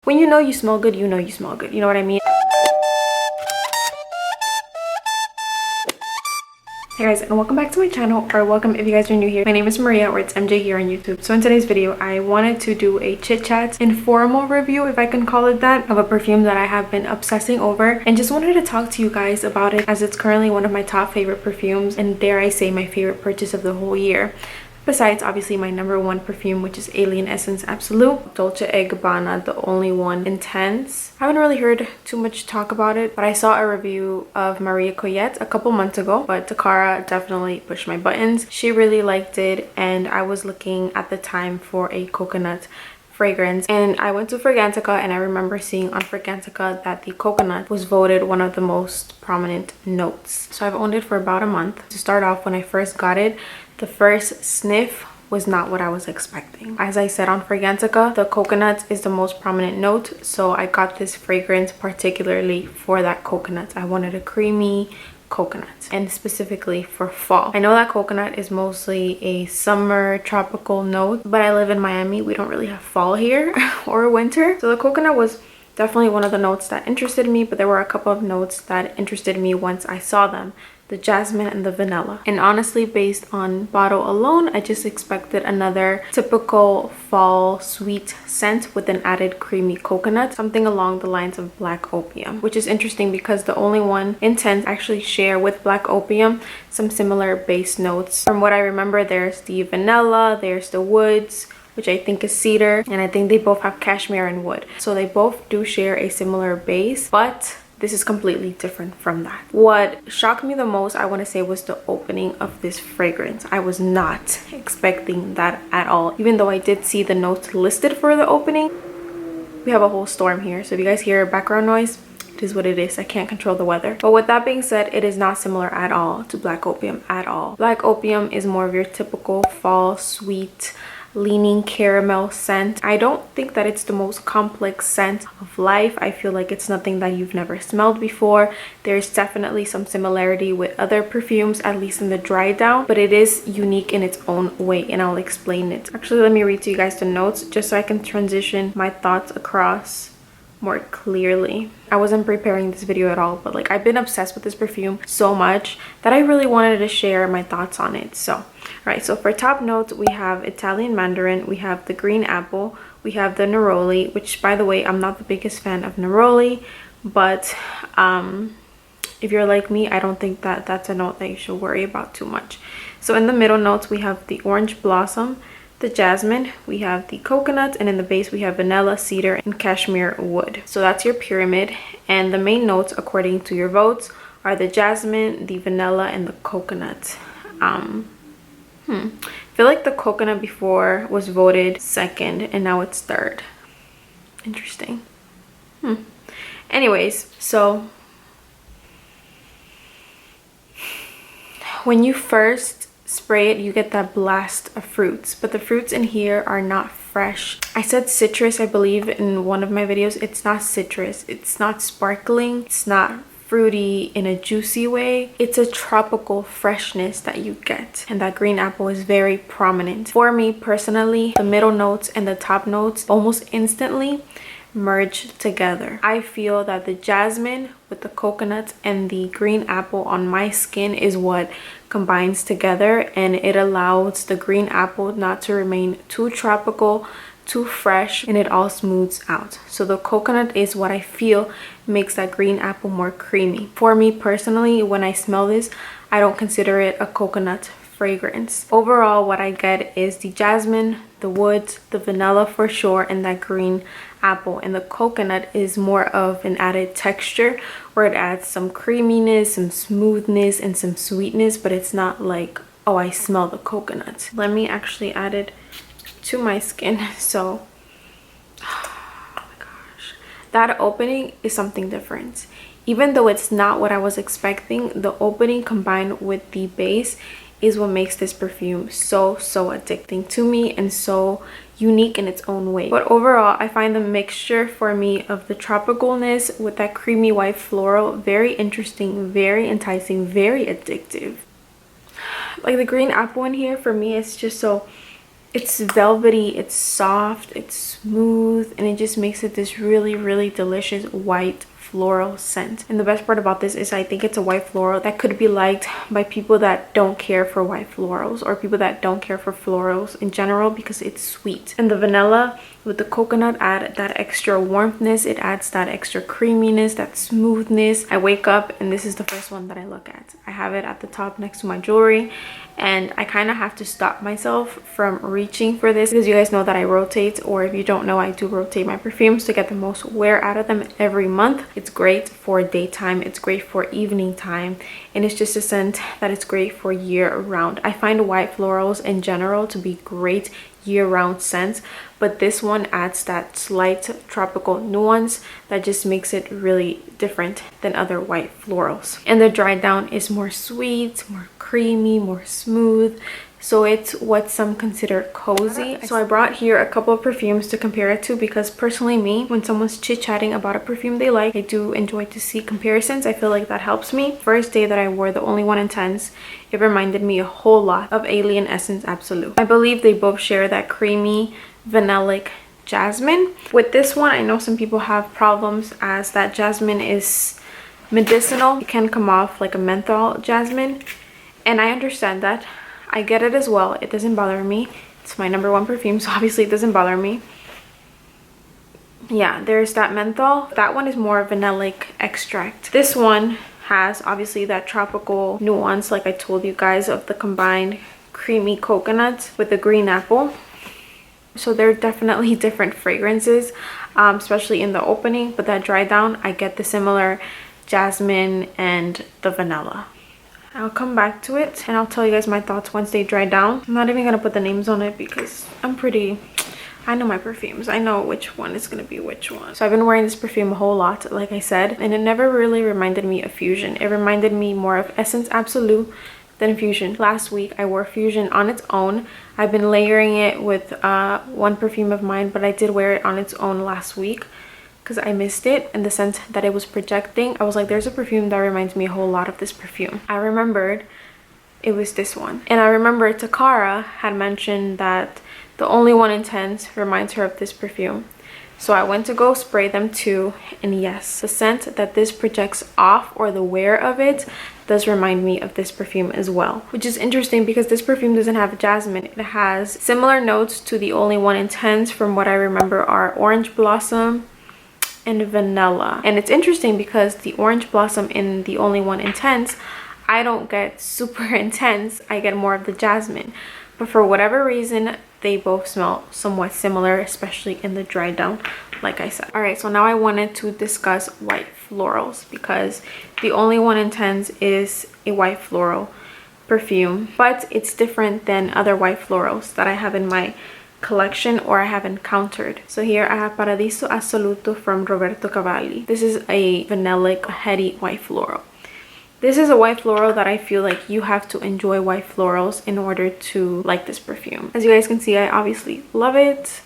when you know you smell good, you know you smell good. You know what I mean? Hey guys, and welcome back to my channel, or welcome if you guys are new here. My name is Maria, or it's MJ here on YouTube. So in today's video, I wanted to do a chit chat informal review, if I can call it that, of a perfume that I have been obsessing over, and just wanted to talk to you guys about it, as it's currently one of my top favorite perfumes, and dare I say my favorite purchase of the whole year. Besides, obviously, my #1 perfume, which is Alien Essence Absolute, Dolce & Gabbana, the only one Intense. I haven't really heard too much talk about it, but I saw a review of Maria Coyette a couple months ago, but Takara definitely pushed my buttons. She really liked it, and I was looking at the time for a coconut fragrance, and I went to Fragrantica, and I remember seeing on Fragrantica that the coconut was voted one of the most prominent notes. So I've owned it for about a month. To start off, when I first got it, the first sniff was not what I was expecting. As I said on Fragrantica, the coconut is the most prominent note, so I got this fragrance particularly for that coconut. I wanted a creamy coconut, and specifically for fall. I know that coconut is mostly a summer tropical note, but I live in Miami. We don't really have fall here or winter, so the coconut was definitely one of the notes that interested me, but there were a couple of notes that interested me once I saw them: the jasmine and the vanilla. And honestly, based on bottle alone, I just expected another typical fall sweet scent with an added creamy coconut, something along the lines of Black Opium, which is interesting because the only one Intense actually share with Black Opium some similar base notes. From what I remember, there's the vanilla, there's the woods, which I think is cedar, and I think they both have cashmere and wood. So they both do share a similar base, but this is completely different from that. What shocked me the most, I want to say, was the opening of this fragrance. I was not expecting that at all. Even though I did see the notes listed for the opening, we have a whole storm here. So if you guys hear background noise, it is what it is. I can't control the weather. But with that being said, it is not similar at all to Black Opium at all. Black Opium is more of your typical fall sweet leaning caramel scent. I don't think that it's the most complex scent of life. I feel like it's nothing that you've never smelled before. There's definitely some similarity with other perfumes, at least in the dry down, but it is unique in its own way, and I'll explain it. Actually, let me read to you guys the notes just so I can transition my thoughts across more clearly. I wasn't preparing this video at all, but like, I've been obsessed with this perfume so much that I really wanted to share my thoughts on it. So right, so for top notes, we have Italian Mandarin, we have the green apple, we have the neroli, which, by the way, I'm not the biggest fan of neroli, but if you're like me, I don't think that that's a note that you should worry about too much. So in the middle notes, we have the orange blossom, the jasmine, we have the coconut, and in the base we have vanilla, cedar, and cashmere wood. So that's your pyramid, and the main notes according to your votes are the jasmine, the vanilla, and the coconut. I feel like the coconut before was voted second and now it's third. Interesting. Anyways, so when you first spray it, you get that blast of fruits, but the fruits in here are not fresh. I said citrus, I believe, in one of my videos. It's not citrus, it's not sparkling, it's not fruity in a juicy way. It's a tropical freshness that you get, and that green apple is very prominent. For me personally, the middle notes and the top notes almost instantly merge together. I feel that the jasmine with the coconut and the green apple on my skin is what combines together, and it allows the green apple not to remain too tropical, too fresh, and it all smooths out. So the coconut is what I feel makes that green apple more creamy. For me personally, when I smell this, I don't consider it a coconut fragrance. Overall, what I get is the jasmine, the wood, the vanilla for sure, and that green apple, and the coconut is more of an added texture where it adds some creaminess, some smoothness, and some sweetness, but it's not like, oh, I smell the coconut. Let me actually add it to my skin. So oh my gosh, that opening is something different. Even though it's not what I was expecting, the opening combined with the base is what makes this perfume so addicting to me and so unique in its own way. But overall, I find the mixture for me of the tropicalness with that creamy white floral very interesting, very enticing, very addictive. Like the green apple in here, for me, it's just so It's velvety, it's soft, it's smooth, and it just makes it this really, really delicious white floral scent. And the best part about this is I think it's a white floral that could be liked by people that don't care for white florals, or people that don't care for florals in general, because it's sweet. And the vanilla with the coconut add that extra warmthness, it adds that extra creaminess, that smoothness. I wake up and this is the first one that I look at. I have it at the top next to my jewelry, and I kind of have to stop myself from reaching for this because you guys know that I rotate, or if you don't know, I do rotate my perfumes to get the most wear out of them every month. It's great for daytime, it's great for evening time, and it's just a scent that is great for year round. I find white florals in general to be great year-round scents, but this one adds that slight tropical nuance that just makes it really different than other white florals. And the dry down is more sweet, more creamy, more smooth, so it's what some consider cozy. So I brought here a couple of perfumes to compare it to, because personally me, when someone's chit-chatting about a perfume they like, I do enjoy to see comparisons. I feel like that helps me. First day that I wore the Only One Intense, it reminded me a whole lot of Alien Essence Absolute. I believe they both share that creamy vanillic jasmine. With this one, I know some people have problems as that jasmine is medicinal. It can come off like a menthol jasmine, and I understand that. I get it as well. It doesn't bother me. It's my #1 perfume, so obviously it doesn't bother me. Yeah, there's that menthol. That one is more vanillic extract. This one has obviously that tropical nuance, like I told you guys, of the combined creamy coconut with the green apple. So they're definitely different fragrances, especially in the opening, but that dry down, I get the similar jasmine and the vanilla. I'll come back to it and I'll tell you guys my thoughts once they dry down. I'm not even gonna put the names on it because I know my perfumes. I know which one is gonna be which one. So I've been wearing this perfume a whole lot, like I said, and it never really reminded me of Fusion. It reminded me more of Essence Absolute than Fusion. Last week I wore Fusion on its own. I've been layering it with one perfume of mine, but I did wear it on its own last week because I missed it and the scent that it was projecting. I was like, there's a perfume that reminds me a whole lot of this perfume. I remembered it was this one. And I remember Takara had mentioned that the Only One Intense reminds her of this perfume. So I went to go spray them too, and yes, the scent that this projects off, or the wear of it, does remind me of this perfume as well. Which is interesting because this perfume doesn't have jasmine. It has similar notes to the Only One Intense. From what I remember are orange blossom and vanilla. And it's interesting because the orange blossom in the Only One Intense, I don't get super intense. I get more of the jasmine. But for whatever reason, they both smell somewhat similar, especially in the dry down, like I said. All right, so now I wanted to discuss white florals because the Only One Intense is a white floral perfume, but it's different than other white florals that I have in my collection or I have encountered. So here I have Paradiso Assoluto from Roberto Cavalli. This is a vanillic, heady white floral. This is a white floral that I feel like you have to enjoy white florals in order to like this perfume. As you guys can see, I obviously love it.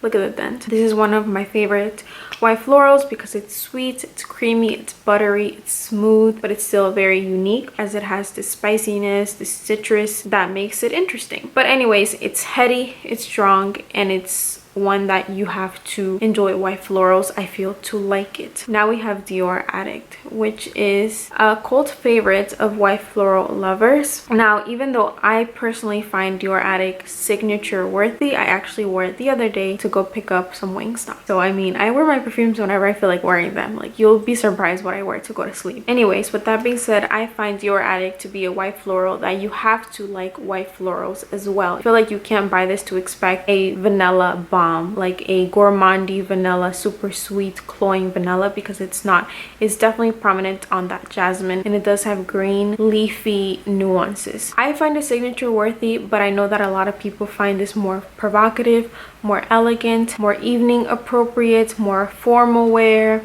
Look at the dent. This is one of my favorite white florals because it's sweet, it's creamy, it's buttery, it's smooth, but it's still very unique as it has this spiciness, this citrus that makes it interesting. But anyways, it's heady, it's strong, and it's one that you have to enjoy white florals, I feel, to like it. Now we have Dior Addict, which is a cult favorite of white floral lovers. Now, even though I personally find Dior Addict signature worthy, I actually wore it the other day to go pick up some Wingstop. So I mean, I wear my perfumes whenever I feel like wearing them. Like, you'll be surprised what I wear to go to sleep. Anyways, with that being said, I find Dior Addict to be a white floral that you have to like white florals as well. I feel like you can't buy this to expect a vanilla bomb, like a gourmandy vanilla, super sweet cloying vanilla, because it's not. It's definitely prominent on that jasmine, and it does have green leafy nuances. I find it signature worthy, but I know that a lot of people find this more provocative, more elegant, more evening appropriate, more formal wear.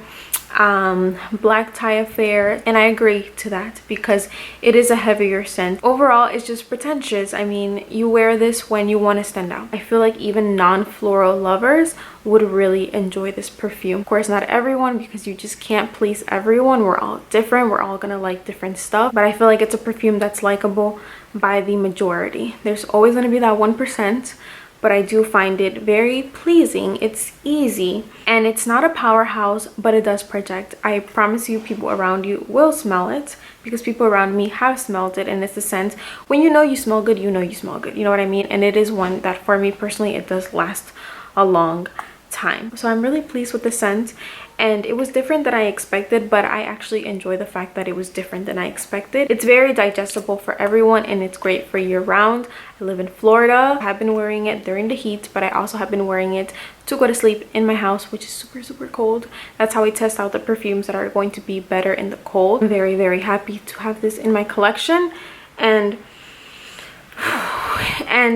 black tie affair, and I agree to that because it is a heavier scent. Overall, it's just pretentious. I mean, you wear this when you want to stand out. I feel like even non-floral lovers would really enjoy this perfume. Of course, not everyone, because you just can't please everyone. We're all different. We're all gonna like different stuff, but I feel like it's a perfume that's likable by the majority. There's always gonna be that 1%, but I do find it very pleasing. It's easy and it's not a powerhouse, but it does project. I promise you, people around you will smell it because people around me have smelled it, and it's the scent. When you know you smell good, you know you smell good. You know what I mean? And it is one that for me personally, it does last a long time. So I'm really pleased with the scent, and it was different than I expected, but I actually enjoy the fact that it was different than I expected. It's very digestible for everyone, and it's great for year round. I live in Florida. I have been wearing it during the heat, but I also have been wearing it to go to sleep in my house, which is super cold. That's how I test out the perfumes that are going to be better in the cold. I'm very happy to have this in my collection, and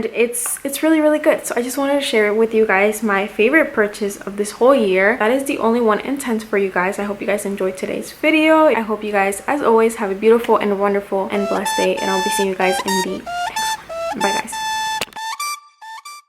it's really good. So I just wanted to share with you guys my favorite purchase of this whole year. That is the only one intent for you guys. I hope you guys enjoyed today's video. I hope you guys, as always, have a beautiful and wonderful and blessed day, and I'll be seeing you guys in the next one. Bye guys.